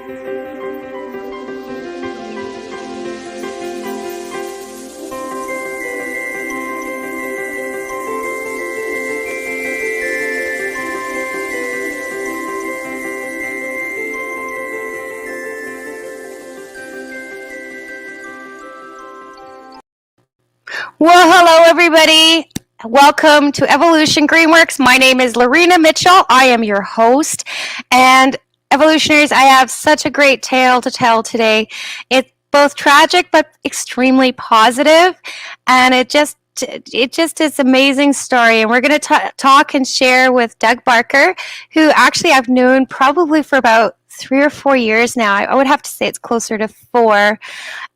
Well, hello, everybody. Welcome to Evolution Greenworks. My name is Lorena Mitchell. I am your host. And evolutionaries, I have such a great tale to tell today. It's both tragic but extremely positive, and it just is an amazing story. And we're going to talk and share with Doug Barker, who actually I've known probably for about 3 or 4 years now. I would have to say it's closer to 4.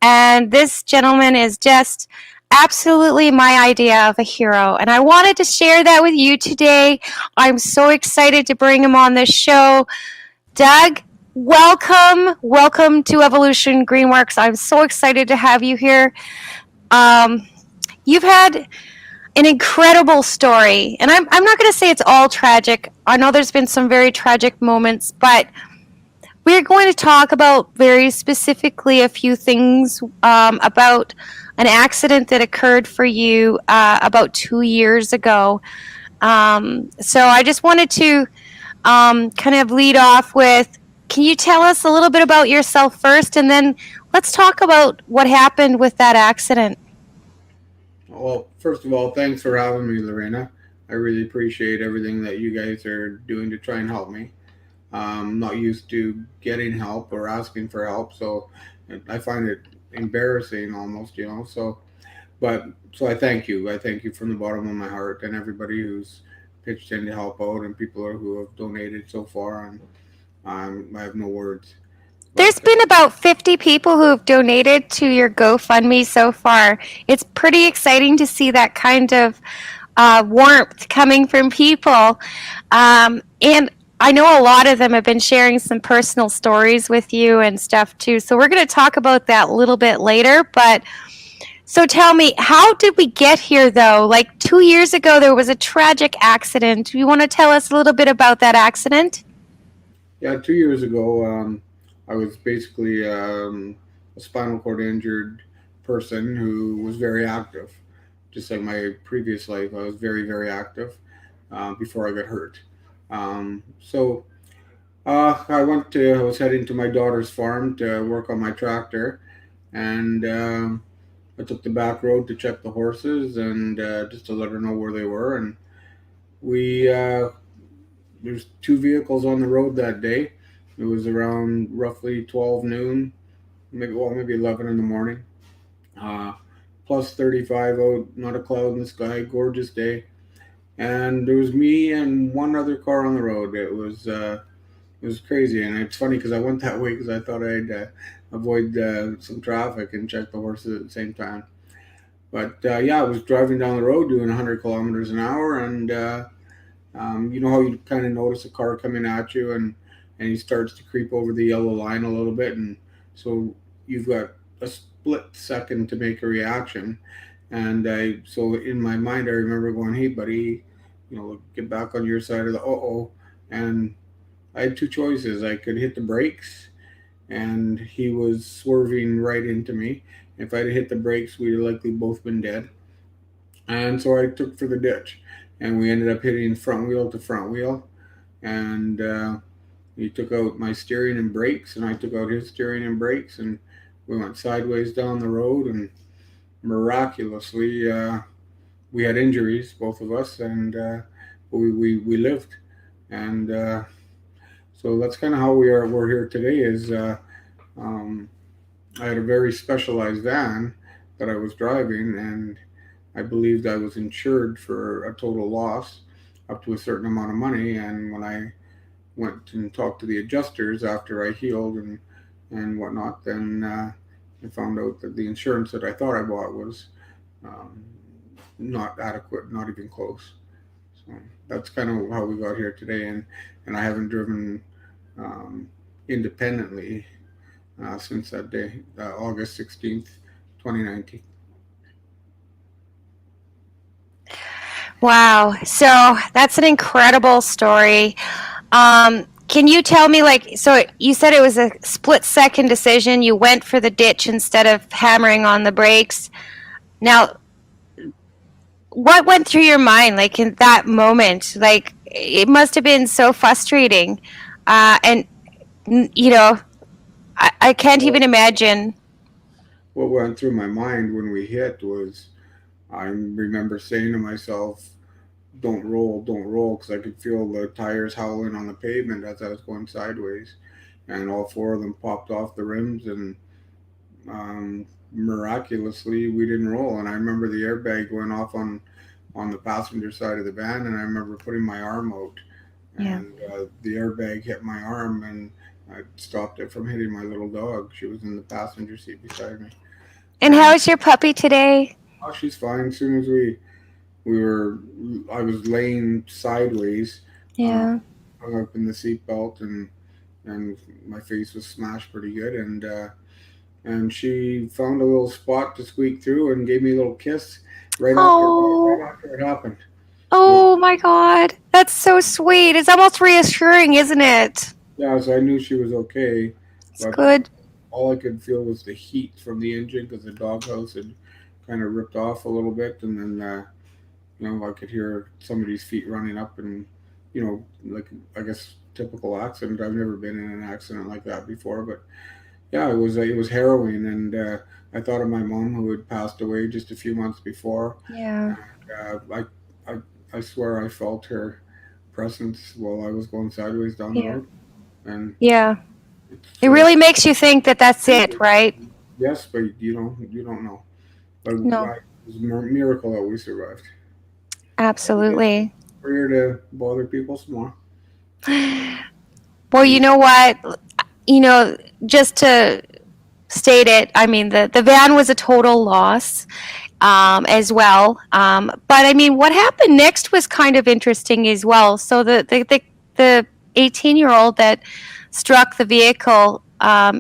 And this gentleman is just absolutely my idea of a hero. And I wanted to share that with you today. I'm so excited to bring him on this show. Doug, welcome. Welcome to Evolution Greenworks. I'm so excited to have you here. You've had an incredible story. And I'm not going to say it's all tragic. I know there's been some very tragic moments, but we're going to talk about very specifically a few things about an accident that occurred for you about 2 years ago. So I just wanted to kind of lead off with, can you tell us a little bit about yourself first, and then let's talk about what happened with that accident. Well, first of all, thanks for having me, Lorena. I really appreciate everything that you guys are doing to try and help me. I'm not used to getting help or asking for help, so I find it embarrassing almost, So I thank you. I thank you from the bottom of my heart, and everybody who's pitched in to help out, and people who have donated so far. And I have no words. There's been about 50 people who have donated to your GoFundMe so far. It's pretty exciting to see that kind of warmth coming from people. And I know a lot of them have been sharing some personal stories with you and stuff too. So we're going to talk about that a little bit later. But so tell me, how did we get here though? Like 2 years ago, there was a tragic accident. Do you want to tell us a little bit about that accident? Yeah, 2 years ago, I was basically a spinal cord injured person who was very active. Just like my previous life, I was very, very active before I got hurt. So I was heading to my daughter's farm to work on my tractor, and I took the back road to check the horses and just to let her know where they were. And we there's 2 vehicles on the road that day. It was around roughly 12 noon, maybe 11 in the morning. Uh, Plus 35 out, not a cloud in the sky, gorgeous day. And there was me and one other car on the road. It was crazy, and it's funny because I went that way because I thought I'd avoid some traffic and check the horses at the same time. But yeah, I was driving down the road doing 100 kilometers an hour, and you know how you kind of notice a car coming at you, and he starts to creep over the yellow line a little bit, and so you've got a split second to make a reaction. And so in my mind, I remember going, "Hey, buddy, get back on your side of the uh-oh." And I had 2 choices. I could hit the brakes, and he was swerving right into me. If I'd hit the brakes, we'd have likely both been dead. And so I took for the ditch, and we ended up hitting front wheel to front wheel. And he took out my steering and brakes, and I took out his steering and brakes, and we went sideways down the road. And miraculously, we had injuries, both of us, and we lived. And so that's kind of how we're here today. Is I had a very specialized van that I was driving, and I believed I was insured for a total loss up to a certain amount of money. And when I went and talked to the adjusters after I healed and whatnot, then I found out that the insurance that I thought I bought was not adequate, not even close. So that's kind of how we got here today. And I haven't driven independently since that day, August 16th, 2019. Wow. So that's an incredible story. can you tell me, like, so you said it was a split-second decision. You went for the ditch instead of hammering on the brakes. Now, what went through your mind, like, in that moment? Like, it must have been so frustrating. And, I can't Well, even imagine. what went through my mind when we hit was I remember saying to myself, don't roll," because I could feel the tires howling on the pavement as I was going sideways, and all four of them popped off the rims, and miraculously we didn't roll. And I remember the airbag going off on the passenger side of the van, and I remember putting my arm out, Yeah. and the airbag hit my arm, and I stopped it from hitting my little dog. She was in the passenger seat beside me, And how and is your puppy today? oh, she's fine. As soon as we were, I was laying sideways, uh, Yeah. hung up in the seat belt, and my face was smashed pretty good, and she found a little spot to squeak through and gave me a little kiss Oh, right after it happened. It was, oh my God. That's so sweet. It's almost reassuring, isn't it? yeah, so I knew she was okay, It's but good. all I could feel was the heat from the engine because the doghouse had kind of ripped off a little bit, and then I could hear somebody's feet running up, and like I guess typical accident. I've never been in an accident like that before, but yeah, it was harrowing, and I thought of my mom who had passed away just a few months before, Yeah. and I swear I felt her presence while I was going sideways down the Yeah. road, and Yeah. it's It really makes you think that that's it, right? yes, but you don't know, but No, it was a miracle that we survived. Anyways, absolutely. we're here to bother people some more. Well, you know what? You know, just to state it, I mean, the van was a total loss, as well. But I mean, what happened next was kind of interesting as well. So the 18-year-old that struck the vehicle,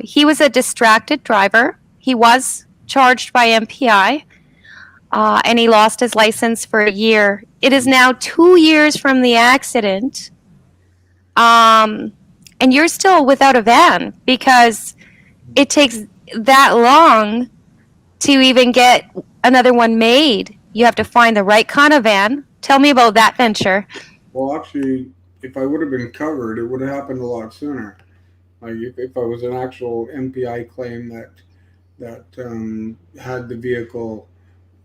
he was a distracted driver. He was charged by MPI, and he lost his license for a year. It is now 2 years from the accident, um, and you're still without a van because it takes that long to even get another one made. You have to find the right kind of van. Tell me about that venture. Well, actually, if I would have been covered, it would have happened a lot sooner. Like if I was an actual MPI claim that had the vehicle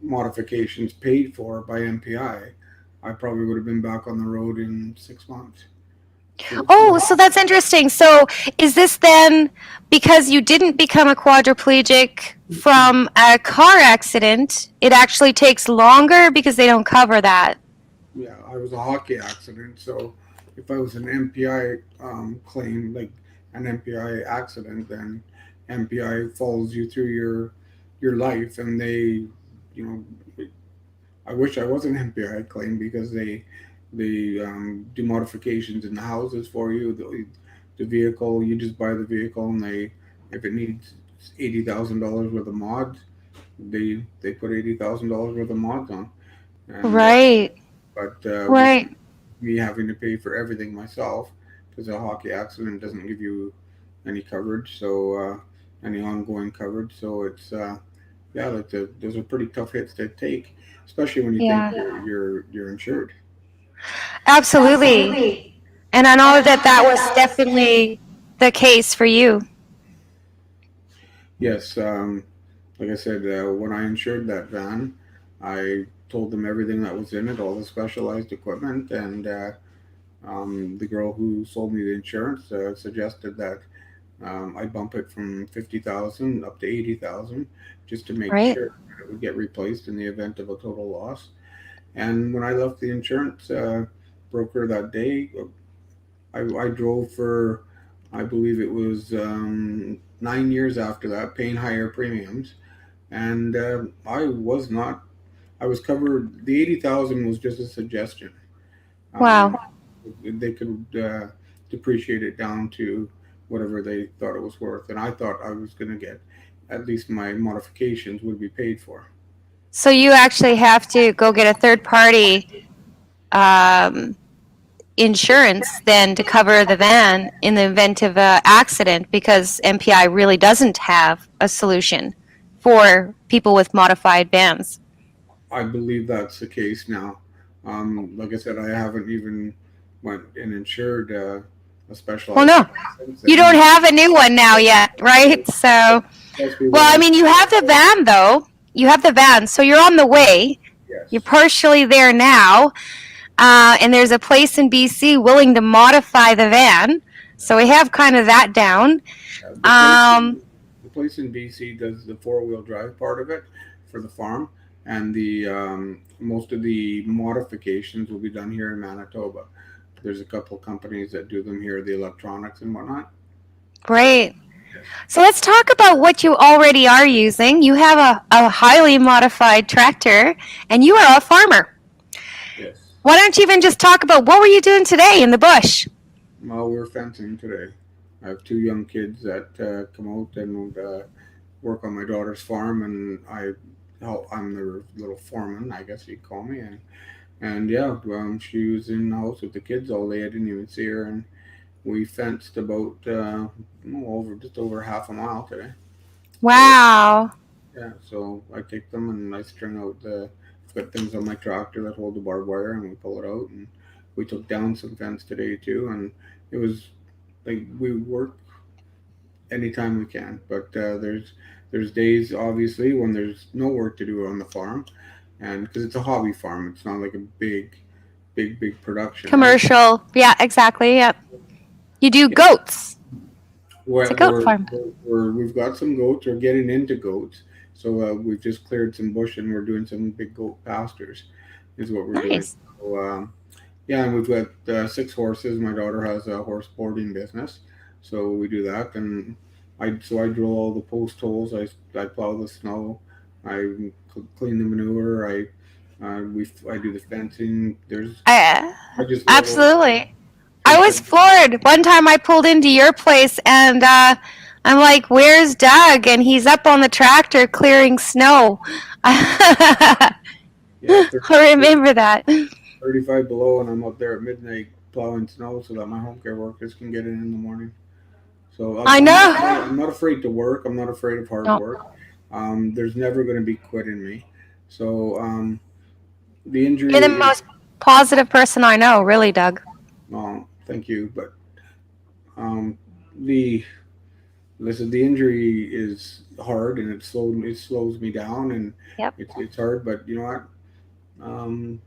modifications paid for by MPI, I probably would have been back on the road in 6 months. Oh, so that's interesting. So is this then because you didn't become a quadriplegic from a car accident? It actually takes longer because they don't cover that. Yeah, I was a hockey accident, so if I was an MPI claim, like an MPI accident, then MPI follows you through your life, and you know, I wish I was an MPI claim because they do modifications in the houses for you. The vehicle, you just buy the vehicle, and if it needs $80,000 worth of mods, they put $80,000 worth of mods on, and Right. but with Right. me having to pay for everything myself because a hockey accident doesn't give you any coverage, so any ongoing coverage. So it's yeah, like those are pretty tough hits to take, especially when you think Yeah. you're insured. Absolutely. And I know that that was definitely the case for you. Yes, like I said, when I insured that van, I told them everything that was in it, all the specialized equipment, and the girl who sold me the insurance suggested that I bump it from 50,000 up to 80,000 just to make Right. sure that it would get replaced in the event of a total loss. And when I left the insurance broker that day, I drove for, I believe it was 9 years after that, paying higher premiums. And I was not, I was covered, the 80,000 was just a suggestion. Um, Wow. they could depreciate it down to whatever they thought it was worth. And I thought I was going to get at least my modifications would be paid for. So you actually have to go get a third party, um, insurance then to cover the van in the event of an accident, because MPI really doesn't have a solution for people with modified vans. I believe that's the case now. Like I said, I haven't even went and insured a Well, specialized no, van since you don't then. have a new one now yet, right? So, That's be well, what I I mean, you have the van though. You have the van, so you're on the way. You're yes. partially there now, and there's a place in BC willing to modify the van. So we have kind of that down. The place Um, the place in BC does the 4-wheel drive part of it for the farm, and the most of the modifications will be done here in Manitoba. There's a couple of companies that do them here, the electronics and whatnot. Great. Yes. So let's talk about what you already are using. You have a highly modified tractor, and you are a farmer. Yes. Why don't you even just talk about what were you doing today in the bush? Well, we're fencing today. I have two young kids that come out and work on my daughter's farm, and I'm their little foreman, I guess you'd call me. And yeah, she was in the house with the kids all day. I didn't even see her, and we fenced about over just over half a mile today. So Wow. yeah, so I take them and I string out the I've got things on my tractor that hold the barbed wire, and we pull it out, and we took down some fence today too, and it was like we work anytime we can, but there's days obviously when there's no work to do on the farm, and because it's a hobby farm, it's not like a big production, right? Commercial. Yeah, exactly. Yep. You do Yeah. goats. It's a Well, goat farm. we've got some goats. We're getting into goats, so we've just cleared some bush and we're doing some big goat pastures, is what we're doing. Nice. So yeah, and we've got 6 horses. My daughter has a horse boarding business, so we do that. And I drill all the post holes. I plow the snow. I clean the manure. I do the fencing. I, I just level absolutely. I take was the floored. One time I pulled into your place and I'm like, where's Doug? And he's up on the tractor clearing snow. I yeah remember that. 35 below, and I'm up there at midnight plowing snow so that my home care workers can get in the morning. So I I'm know. not afraid to work. I'm not afraid of hard No. work. There's never going to be quit in me. So the You're the injury is, most positive person I know, really, Doug. thank you, but um, the listen, the injury is hard and it slows me down, and Yep. it's hard. But you know what? Um,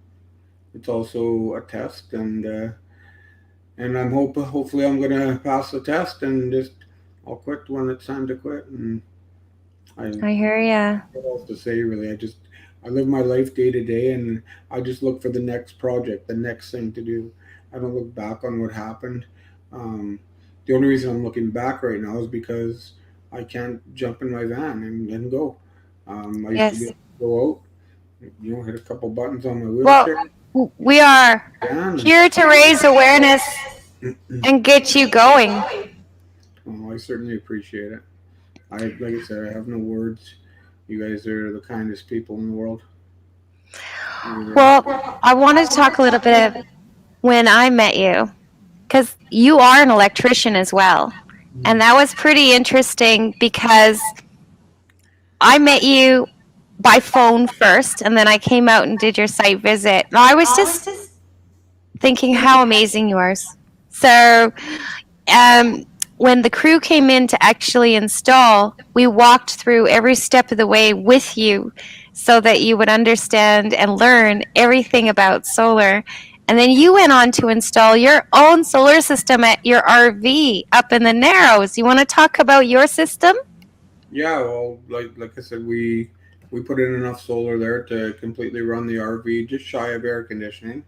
it's also a test, and hopefully I'm gonna pass the test and just I'll quit when it's time to quit. And I I hear ya. what else to say really? I live my life day to day, and I just look for the next project, the next thing to do. I don't look back on what happened. Um, the only reason I'm looking back right now is because I can't jump in my van and go. I used to be Yes. able to go out, hit a couple buttons on my Well, wheelchair, we are and here to raise awareness and get you going. I certainly appreciate it. Like I said, I have no words. You guys are the kindest people in the world. Really. Well, I wanted to talk a little bit of when I met you, because you are an electrician as well. And that was pretty interesting because I met you by phone first, and then I came out and did your site visit. And I was just thinking how amazing you are. So, um, when the crew came in to actually install, we walked through every step of the way with you so that you would understand and learn everything about solar. And then you went on to install your own solar system at your RV up in the Narrows. You want to talk about your system? Yeah, well, like I said, we put in enough solar there to completely run the RV, just shy of air conditioning.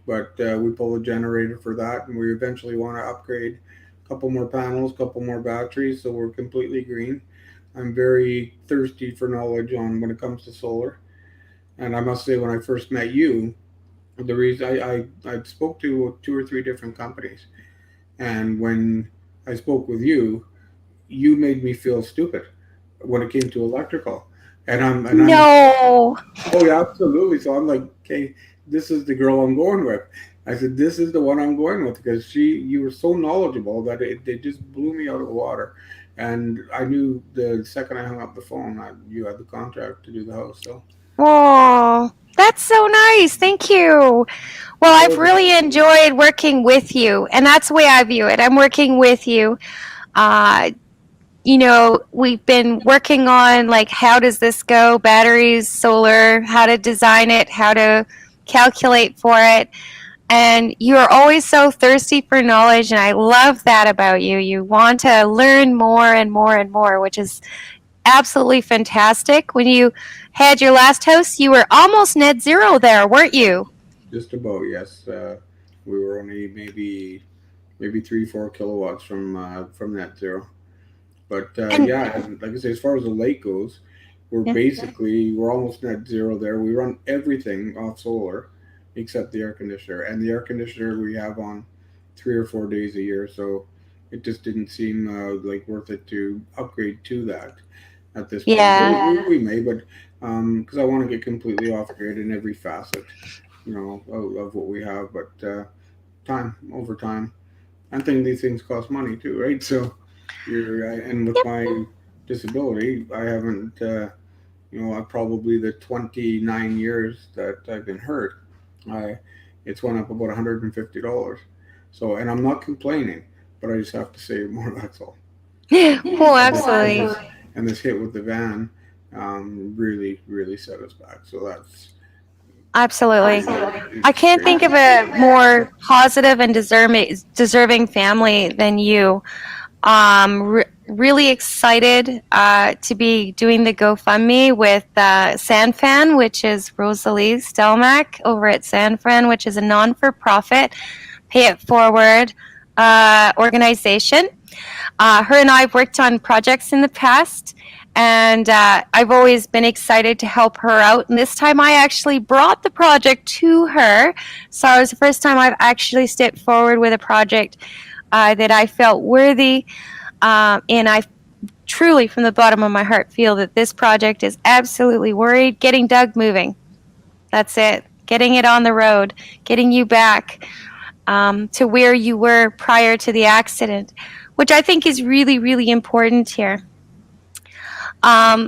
But we pull a generator for that, and we eventually want to upgrade a couple more panels, a couple more batteries, so we're completely green. I'm very thirsty for knowledge on when it comes to solar, and I must say, when I first met you, the reason I spoke to 2 or 3 different companies, and when I spoke with you, you made me feel stupid when it came to electrical, and I'm No. oh yeah, absolutely. So I'm like, okay, this is the girl I'm going with. I said, "This is the one I'm going with," because you were so knowledgeable that it just blew me out of the water, and I knew the second I hung up the phone, you had the contract to do the house. So Oh, that's so nice. Thank you. Well, that I've was really enjoyed working with you, and that's the way I view it. I'm working with you. Uh, we've been working on like how does this go, batteries, solar, how to design it, how to calculate for it. And you are always so thirsty for knowledge, and I love that about you. You want to learn more and more and more, which is absolutely fantastic. When you had your last house, you were almost net zero there, weren't you? just about yes. We were only maybe 3 4 kilowatts from net zero. But And yeah, and like I say, as far as the lake goes, yeah. we're almost net zero there. We run everything off solar except the air conditioner, and the air conditioner we have on 3 or 4 days a year. So it just didn't seem like worth it to upgrade to that at this point. But Yeah. we may, but because I want to get completely off grid in every facet, of what we have. But time over time, I think these things cost money too, right? So and with my disability, I haven't I probably the 29 years that I've been hurt, I it's went up about $150. So and I'm not complaining, but I just have to save more. That's all. Oh, And this and absolutely. this and this hit with the van really set us back. So that's Absolutely. I it's can't think of crazy. a more positive and deserving family than you. Really excited to be doing the GoFundMe with SanFan, which is Rosalie Stelmack over at SanFan, which is a non-for-profit, pay it forward organization. Her and I have worked on projects in the past, and I've always been excited to help her out. And this time I actually brought the project to her. So it was the first time I've actually stepped forward with a project that I felt worthy. And I truly, from the bottom of my heart, feel that this project is absolutely worried. Getting Doug moving. That's it. Getting it on the road, getting you back to where you were prior to the accident, which I think is really, really important here.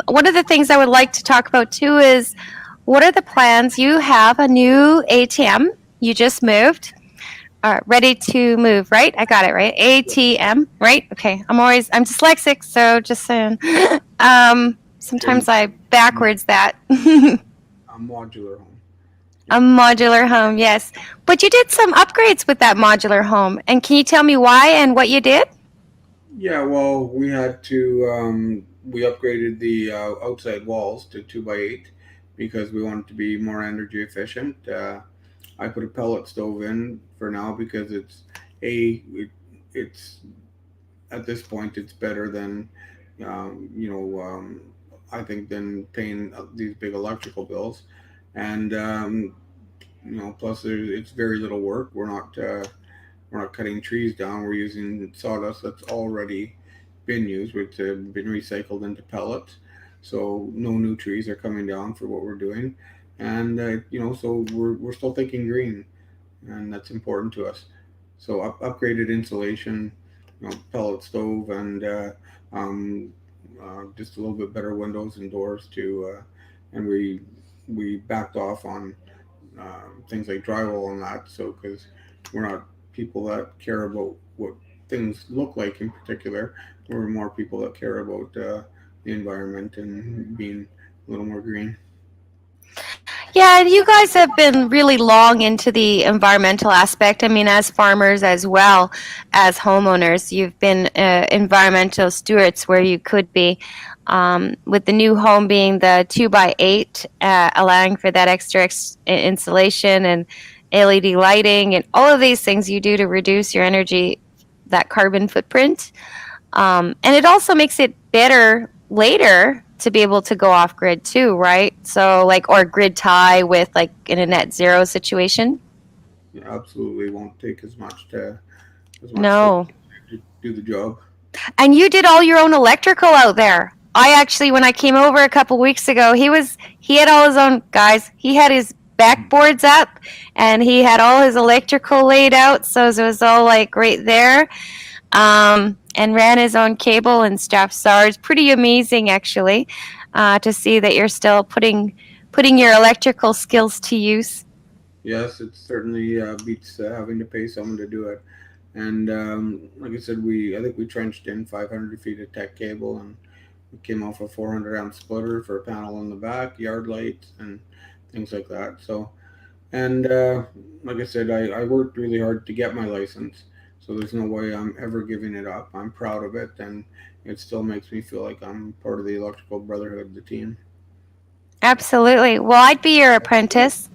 One of the things I would like to talk about too is what are the plans? You have a new ATM. You just moved. Ready to move, right? I got it right. ATM, right? Okay. I'm dyslexic, so just saying. Okay, Sometimes I backwards that. a modular home. A Yep. modular home, yes. But you did some upgrades with that modular home, and can you tell me why and what you did? Yeah, well, we upgraded the outside walls to 2 by 8 because we wanted to be more energy efficient. I put a pellet stove in for now because it's at this point it's better than um, you know um, I think than paying these big electrical bills, and plus it's very little work. We're not cutting trees down. We're using sawdust that's already been used, which have been recycled into pellets. So no new trees are coming down for what we're doing, and so we're still thinking green, and that's important to us. So upgraded insulation, pellet stove, and just a little bit better windows and doors and we backed off on things like drywall and that. So because we're not people that care about what things look like in particular, we're more people that care about the environment and being a little more green. Yeah, you guys have been really long into the environmental aspect. I mean, as farmers as well as homeowners, you've been environmental stewards where you could be. With the new home being the 2 by 8, allowing for that extra insulation and LED lighting and all of these things you do to reduce your energy, that carbon footprint. And it also makes it better later to be able to go off grid too, right? So like or grid tie with like in a net zero situation. It absolutely won't take as much solar No. to do the job. And you did all your own electrical out there. I actually when I came over a couple weeks ago, he had all his own guys. He had his backboards up, and he had all his electrical laid out, so it was all like right there. And ran his own cable and stuff. So it's pretty amazing, actually, to see that you're still putting your electrical skills to use. Yes, it certainly beats having to pay someone to do it. And like I said, I think we trenched in 500 feet of tech cable, and we came off a 400 amp splitter for a panel in the back, yard lights, and things like that. So, and like I said, I worked really hard to get my license. So there's no way I'm ever giving it up. I'm proud of it, and it still makes me feel like I'm part of the electrical brotherhood, the team. Absolutely. Well, I'd be your apprentice.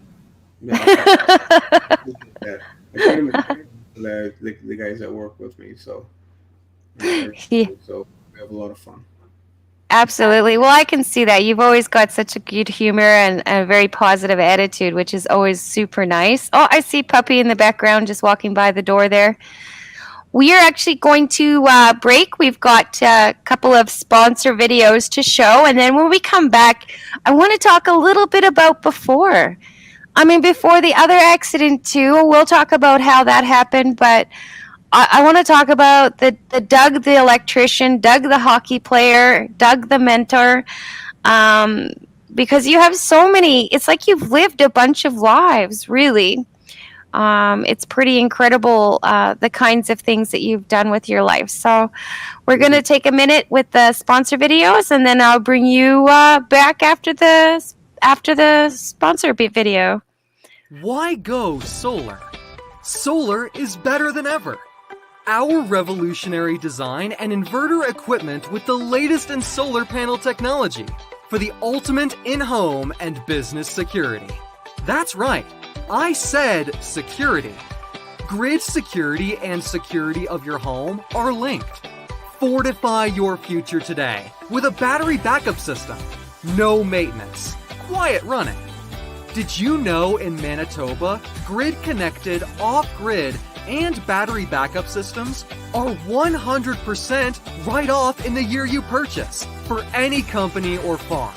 Yeah, I try to make the guys that work with me. So, Yeah. so we have a lot of fun. Absolutely. Well, I can see that. You've always got such a good humor and a very positive attitude, which is always super nice. Oh, I see Puppy in the background just walking by the door there. We are actually going to break. We've got a couple of sponsor videos to show. And then when we come back, I want to talk a little bit about before. I mean, before the other accident, too. We'll talk about how that happened, but I want to talk about the Doug the electrician, Doug the hockey player, Doug the mentor, because you have so many. It's like you've lived a bunch of lives, really. It's pretty incredible the kinds of things that you've done with your life. So we're going to take a minute with the sponsor videos, and then I'll bring you back after the sponsor video. Why go solar? Solar is better than ever. Our revolutionary design and inverter equipment with the latest in solar panel technology for the ultimate in-home and business security. That's right, I said security. Grid security and security of your home are linked. Fortify your future today with a battery backup system. No maintenance, quiet running. Did you know in Manitoba, grid-connected, off-grid, and battery backup systems are 100% right off in the year you purchase for any company or farm?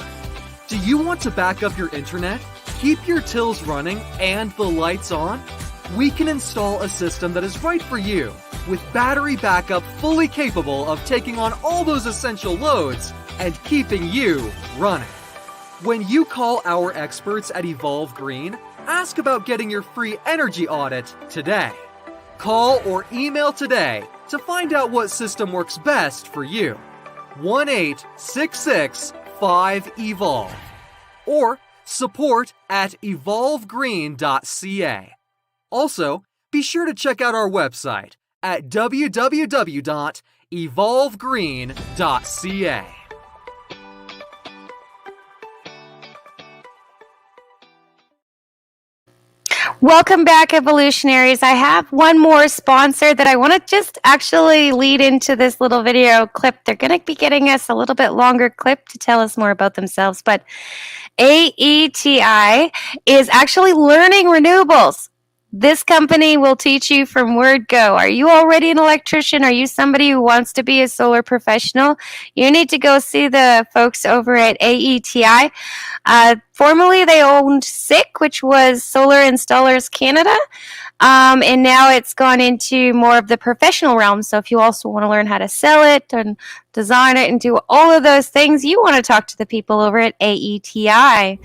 Do you want to back up your internet, keep your tills running, and the lights on? We can install a system that is right for you with battery backup fully capable of taking on all those essential loads and keeping you running. When you call our experts at Evolve Green, ask about getting your free energy audit today. Call or email today to find out what system works best for you. 1-866-5EVOLVE or support@evolvegreen.ca. Also, be sure to check out our website at www.evolvegreen.ca. Welcome back, evolutionaries. I have one more sponsor that I want to just actually lead into this little video clip. They're going to be getting us a little bit longer clip to tell us more about themselves, but AETI is actually learning renewables. This company will teach you from word go. Are you already an electrician? Are you somebody who wants to be a solar professional? You need to go see the folks over at AETI. Formerly, they owned SICK, which was Solar Installers Canada, and now it's gone into more of the professional realm. So if you also want to learn how to sell it and design it and do all of those things, you want to talk to the people over at AETI.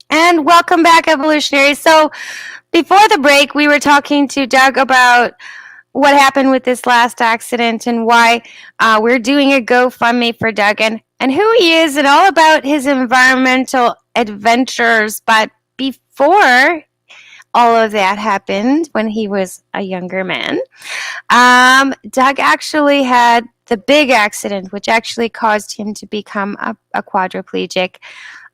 And welcome back, evolutionaries. So before the break, we were talking to Doug about what happened with this last accident and why we're doing a GoFundMe for Doug and who he is and all about his environmental adventures. But before all of that happened, when he was a younger man, Doug actually had the big accident, which actually caused him to become a quadriplegic.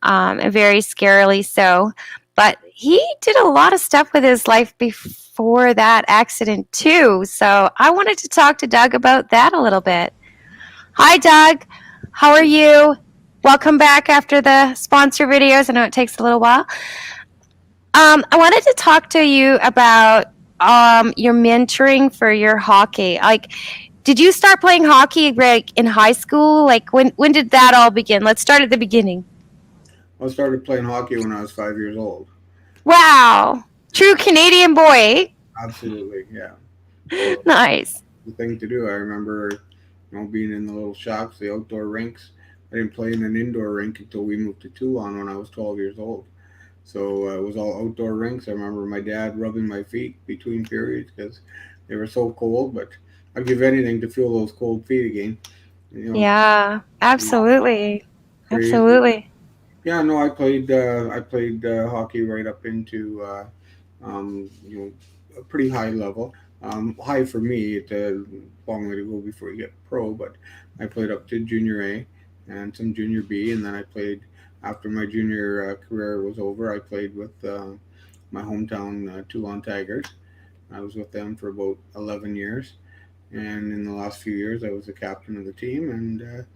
Very scarily so. But he did a lot of stuff with his life before that accident too. So I wanted to talk to Doug about that a little bit. Hi, Doug. How are you? Welcome back after the sponsor videos. I know it takes a little while. I wanted to talk to you about your mentoring for your hockey. Like, did you start playing hockey like in high school? Like, when did that all begin? Let's start at the beginning. I started playing hockey when I was 5 years old. Wow, true Canadian boy. Absolutely, yeah. So Nice. the thing to do. I remember, being in the little shops, the outdoor rinks. I didn't play in an indoor rink until we moved to Toulon when I was 12 years old. So it was all outdoor rinks. I remember my dad rubbing my feet between periods because they were so cold. But I'd give anything to feel those cold feet again. You know, Yeah, absolutely, crazy. absolutely. Yeah, no, I played hockey right up into a pretty high level. High for me. It's a long way to go before you get pro, but I played up to junior A and some junior B, and then I played after my junior career was over. I played with my hometown Toulon Tigers. I was with them for about 11 years, and in the last few years, I was the captain of the team, and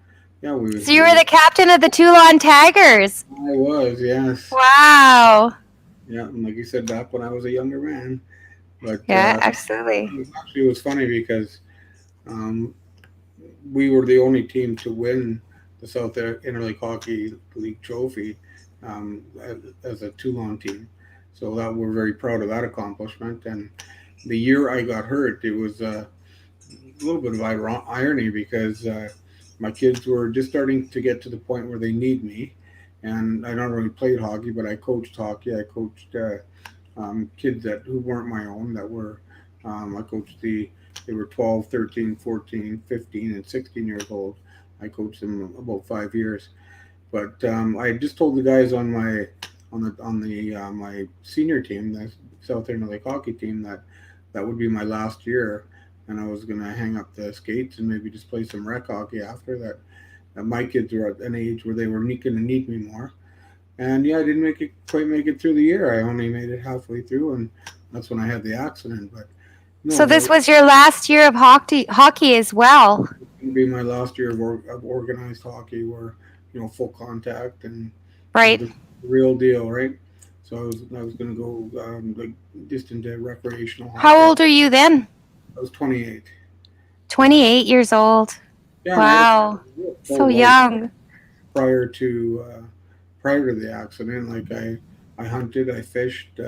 yeah, So you were we the captain of the Toulon Tigers. I was, yes. Wow. Yeah, and like you said, back when I was a younger man. But Yeah, absolutely. it was funny because um, we were the only team to win the South Interlake Hockey League trophy as a Toulon team. So that we're very proud of that accomplishment. And the year I got hurt, it was a little bit of irony because my kids were just starting to get to the point where they need me. And I not only played hockey, but I coached hockey. I coached kids who weren't my own that were I coached they were 12, 13, 14, 15, and 16 years old. I coached them about 5 years. But I just told the guys on the my senior team, the South Interlake hockey team, that that would be my last year, and I was gonna hang up the skates and maybe just play some rec hockey after that. That my kids were at an age where they were gonna need me more. And yeah, I didn't quite make it through the year. I only made it halfway through, and that's when I had the accident. But So no, this that was your last year of hockey as well. was going to be my last year of organized hockey, where full contact and Right. the real deal, right? So I was going to go like just into recreational How hockey. old are you then? I was 28. 28 years old. Yeah, and I had Wow. a So full life young. prior to the accident. Like I hunted, I fished,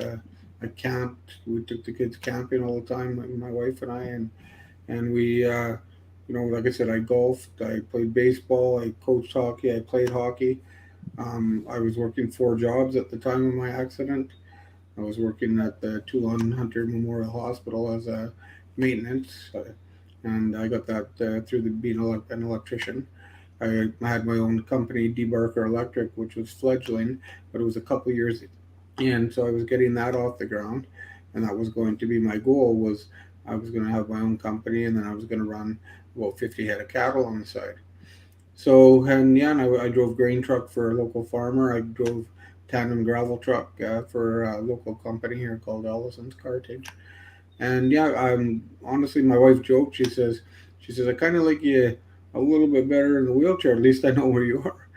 I camped. We took the kids camping all the time, my wife and I, and we, like I said, I golfed, I played baseball, I coached hockey, I played hockey. I was working 4 jobs at the time of my accident. I was working at the Toulon Hunter Memorial Hospital as a maintenance, and I got that through being an electrician. I had my own company, Debarker Electric, which was fledgling, but it was a couple years in, so I was getting that off the ground, and that was going to be my goal. Was I was going to have my own company, and then I was going to run about 50 head of cattle on the side. So and yeah, and I drove grain truck for a local farmer. I drove tandem gravel truck for a local company here called Ellison's Cartage. And yeah, honestly, my wife joked. She says, I kind of like you a little bit better in the wheelchair. At least I know where you are.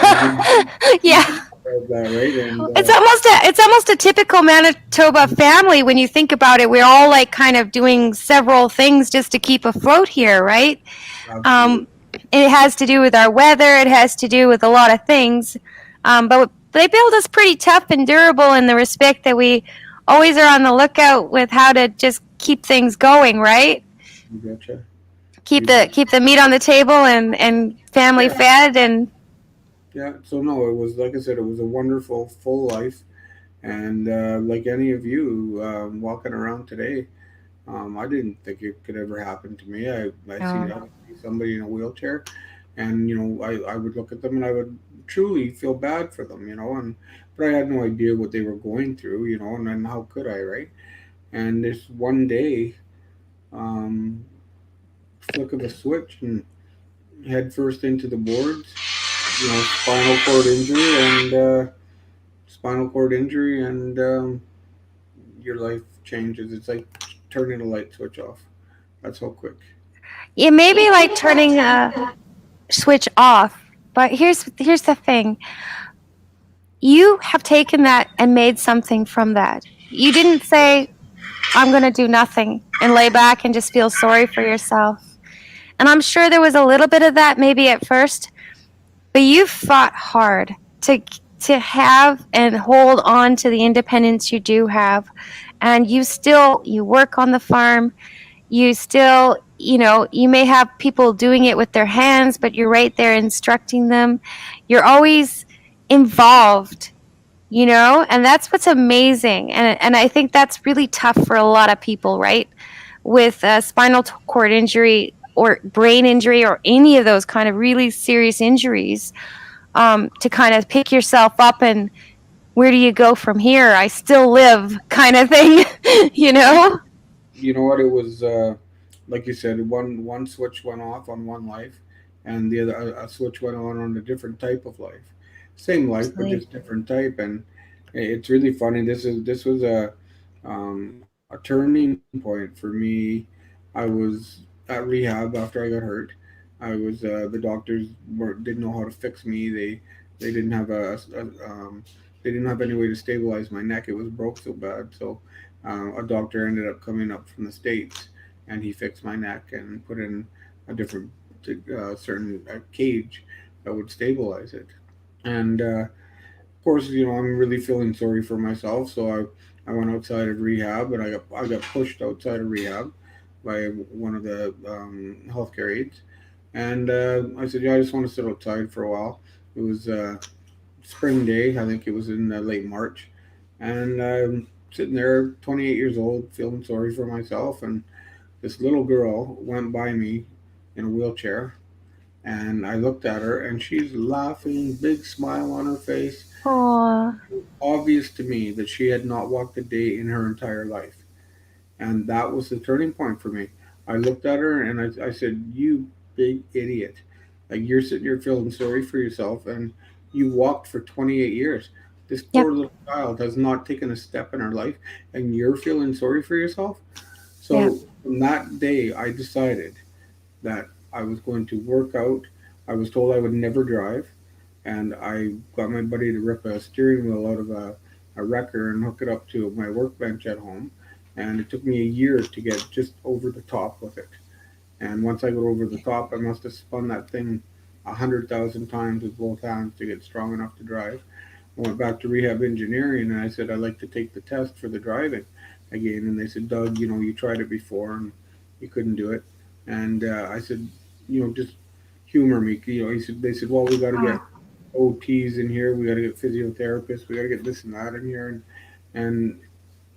And we Yeah. about that, right? And It's almost a typical Manitoba family when you think about it. We're all like kind of doing several things just to keep afloat here, right? absolutely, Um, it has to do with our weather. It has to do with a lot of things. But they build us pretty tough and durable in the respect that we always are on the lookout with how to just keep things going, right? you betcha. Keep You bet. the meat on the table and family Yeah, fed and yeah. So no, it was like I said, it was a wonderful full life, and like any of you walking around today, I didn't think it could ever happen to me. I see somebody in a wheelchair, and I would look at them and I would truly feel bad for them, and but I had no idea what they were going through, and then how could I, right? And this one day, um, flick of a switch and head first into the boards, spinal cord injury and your life changes. It's like turning a light switch off. That's how quick. it may be like turning a switch off. But here's the thing. You have taken that and made something from that. You didn't say, I'm going to do nothing and lay back and just feel sorry for yourself. And I'm sure there was a little bit of that maybe at first, but you fought hard to have and hold on to the independence you do have. And you work on the farm. You still, you may have people doing it with their hands, but you're right there instructing them. You're always involved, and that's what's amazing. And I think that's really tough for a lot of people, right? With spinal cord injury or brain injury or any of those kind of really serious injuries, to kind of pick yourself up and where do you go from here? I still live kind of thing, you know? You know what? It was like you said. One switch went off on one life, and the other a switch went on a different type of life. Same life, but Absolutely. just different type. And it's really funny. This was a turning point for me. I was at rehab after I got hurt. I was the doctors didn't know how to fix me. They didn't have they didn't have any way to stabilize my neck. It was broke so bad. So a doctor ended up coming up from the states, and he fixed my neck and put in a different certain cage that would stabilize it. And of course, I'm really feeling sorry for myself. So I went outside of rehab, and I got pushed outside of rehab by one of the healthcare aides. And I said, yeah, I just want to sit outside for a while. It was spring day. I think it was in late March, and I'm sitting there, 28 years old, feeling sorry for myself. And this little girl went by me in a wheelchair, and I looked at her, and she's laughing, big smile on her face. Oh, Obvious to me that she had not walked a day in her entire life. And that was the turning point for me. I looked at her and I said, "You big idiot. Like, you're sitting here feeling sorry for yourself, and you walked for 28 years. This yep, poor little child has not taken a step in her life, and you're feeling sorry for yourself." yep, So from that day, I decided that I was going to work out. I was told I would never drive, and I got my buddy to rip a steering wheel out of a wrecker and hook it up to my workbench at home. And it took me a year to get just over the top with it. And once I got over the top, I must have spun that thing 100,000 times with both hands to get strong enough to drive. I went back to rehab engineering, and I said I'd like to take the test for the driving again. And they said, Doug, you tried it before and you couldn't do it. And I said, just humor me. They said, well, we got to get OTs in here, we got to get physiotherapists, we got to get this and that in here. And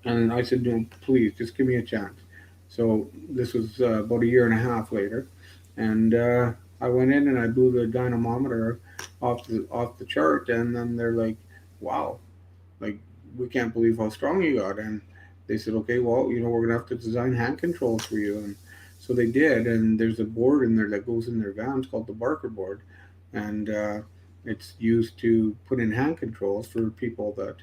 and I said, no, please, just give me a chance. So this was about a year and a half later, and I went in and I blew the dynamometer off the chart, and then they're like, "Wow, like, we can't believe how strong you got." And they said, "Okay, well, we're gonna have to design hand controls for you." And so they did, and there's a board in there that goes in their vans called the Barker board, and it's used to put in hand controls for people that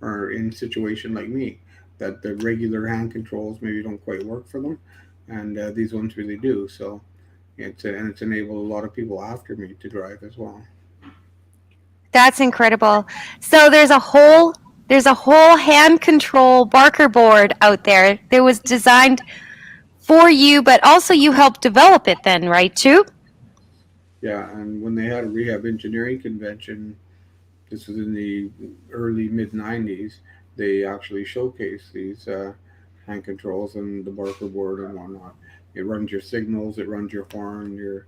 are in a situation like me, that the regular hand controls maybe don't quite work for them, and these ones really do. So it's enabled a lot of people after me to drive as well. that's incredible. So there's a whole hand control Barker board out there that was designed for you, but also you helped develop it then, right, too? Yeah, and when they had a rehab engineering convention, this was in the early mid '90s. They actually showcased these hand controls and the Barker board and whatnot. It runs your signals, it runs your horn, your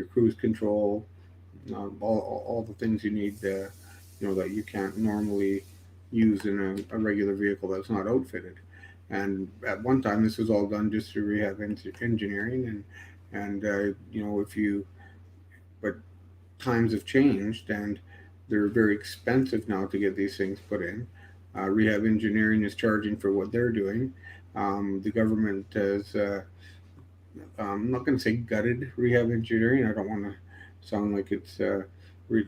cruise control, all the things you need, that you can't normally use in a regular vehicle that's not outfitted. And at one time, this was all done just through rehab engineering, and if you but times have changed, and they're very expensive now to get these things put in. Rehab engineering is charging for what they're doing. The government has, I'm not going to say gutted rehab engineering. I don't want to sound like it's like I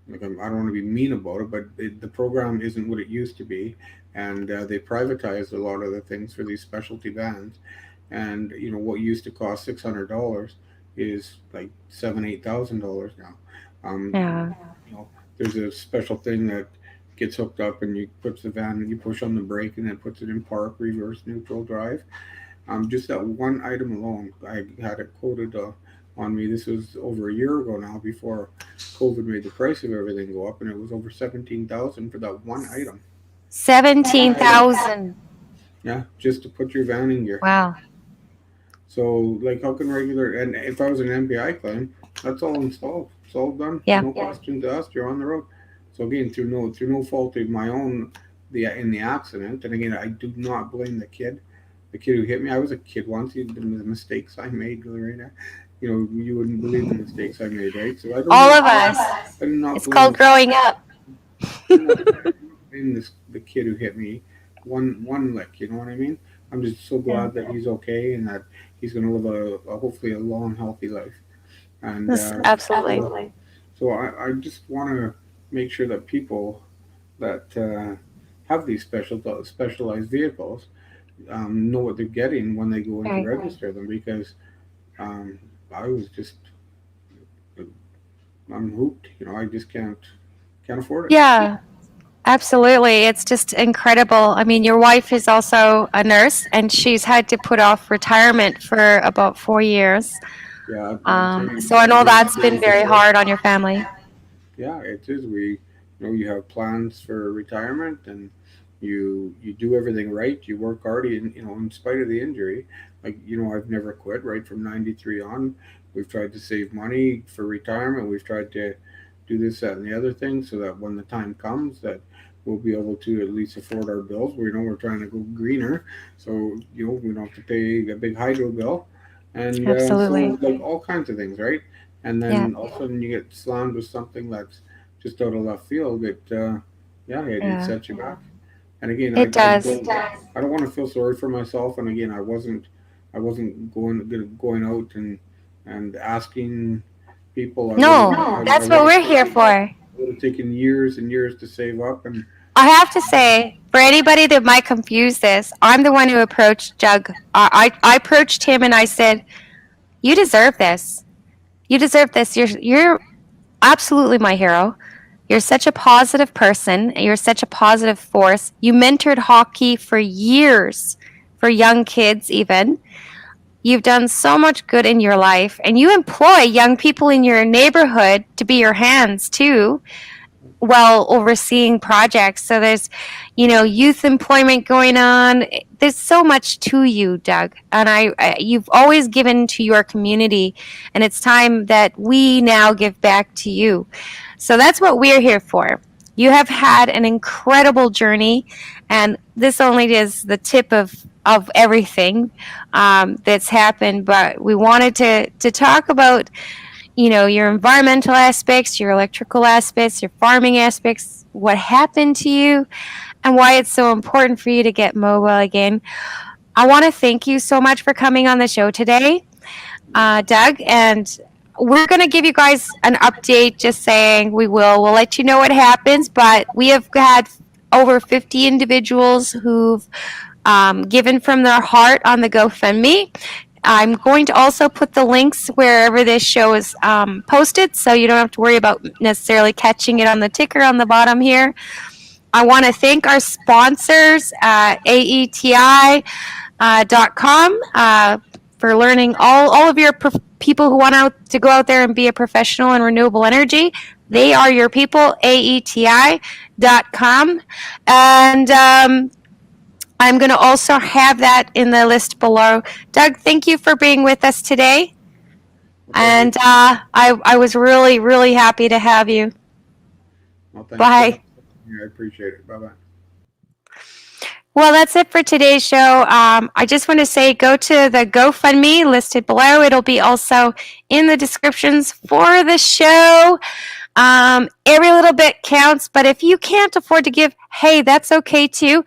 don't want to be mean about it, but the program isn't what it used to be, and they privatized a lot of the things for these specialty bands. And what used to cost $600 is like $7,000-8,000 now. Yeah. You know, there's a special thing that gets hooked up and you puts the van and you push on the brake and then puts it in park, reverse, neutral, drive. Just that one item alone, I had it quoted on me. This was over a year ago now, before COVID made the price of everything go up, and it was over 17,000 for that one item. One item. 17,000. Yeah, just to put your van in gear. Wow. So, like, how can regular, and if I was an MPI claim, that's all installed. It's all done. Yeah. No questions asked. You're on the road. So again, through no fault of my own, in the accident. And again, I do not blame the kid. The kid who hit me. I was a kid once. The mistakes I made, Lorena. You wouldn't believe the mistakes I made, right? So I don't. All know, of us. I do not It's blame called growing up. the kid who hit me one lick. You know what I mean? I'm just so Yeah. glad that he's okay and that he's going to live hopefully a long, healthy life. And Absolutely. so I just want to make sure that people that have these specialized vehicles know what they're getting when they go in to Right. register them, because um, I was just I'm hooped. I just can't afford it. Yeah. Absolutely. It's just incredible. I mean, your wife is also a nurse and she's had to put off retirement for about 4 years. Yeah, I'd say So I know that's been very before. hard on your family. Yeah, it is. You have plans for retirement, and you do everything right. You work hard, and in spite of the injury. Like, I've never quit. Right from '93 on, we've tried to save money for retirement. We've tried to do this, that, and the other thing, so that when the time comes, that we'll be able to at least afford our bills. We're trying to go greener, so we don't have to pay a big hydro bill, and Absolutely. so, like, all kinds of things, right? And Yeah. then all of a sudden you get slammed with something that's just out of left field. Yeah, it Yeah. sets you back. And again, It does. I don't want to feel sorry for myself. And again, I wasn't going out and asking people. No, that's what we're here for. It would have taken years and years to save up. And I have to say, for anybody that might confuse this, I'm the one who approached Doug. I approached him and I said, "You deserve this. You deserve this. You're absolutely my hero. You're such a positive person. You're such a positive force. You mentored hockey for years, for young kids even. You've done so much good in your life, and you employ young people in your neighborhood to be your hands too, while overseeing projects. So there's, youth employment going on. There's so much to you, Doug. And you've always given to your community, and it's time that we now give back to you. So that's what we're here for. You have had an incredible journey, and this only is the tip of everything that's happened. But we wanted to talk about your environmental aspects, your electrical aspects, your farming aspects, what happened to you, and why it's so important for you to get mobile again. I want to thank you so much for coming on the show today, Doug, and we're going to give you guys an update, just saying we'll let you know what happens, but we have had over 50 individuals who've given from their heart on the GoFundMe. I'm going to also put the links wherever this show is posted, so you don't have to worry about necessarily catching it on the ticker on the bottom here. I want to thank our sponsors, AETI.com, for learning all of your people who want to go out there and be a professional in renewable energy. They are your people, AETI.com. And I'm going to also have that in the list below. Doug, thank you for being with us today. And I was really, really happy to have you. well, thanks. Bye. I appreciate it. Bye-bye. Well, that's it for today's show. I just want to say go to the GoFundMe listed below. It'll be also in the descriptions for the show. Every little bit counts, but if you can't afford to give, hey, that's okay too.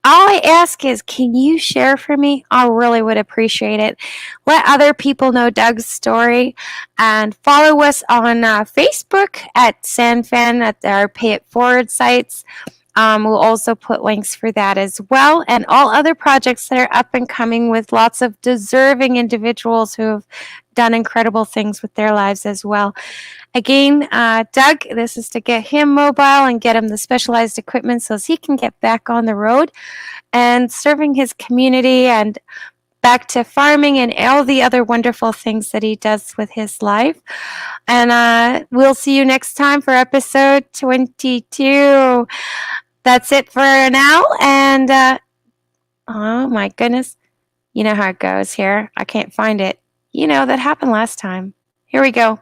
All I ask is, can you share for me? I really would appreciate it. Let other people know Doug's story, and follow us on Facebook at SanFan at our Pay It Forward sites. We'll also put links for that as well, and all other projects that are up and coming with lots of deserving individuals who have done incredible things with their lives as well. Again, Doug, this is to get him mobile and get him the specialized equipment so he can get back on the road and serving his community and back to farming and all the other wonderful things that he does with his life. And we'll see you next time for episode 22. That's it for now. And oh my goodness, you know how it goes here. I can't find it. That happened last time. Here we go.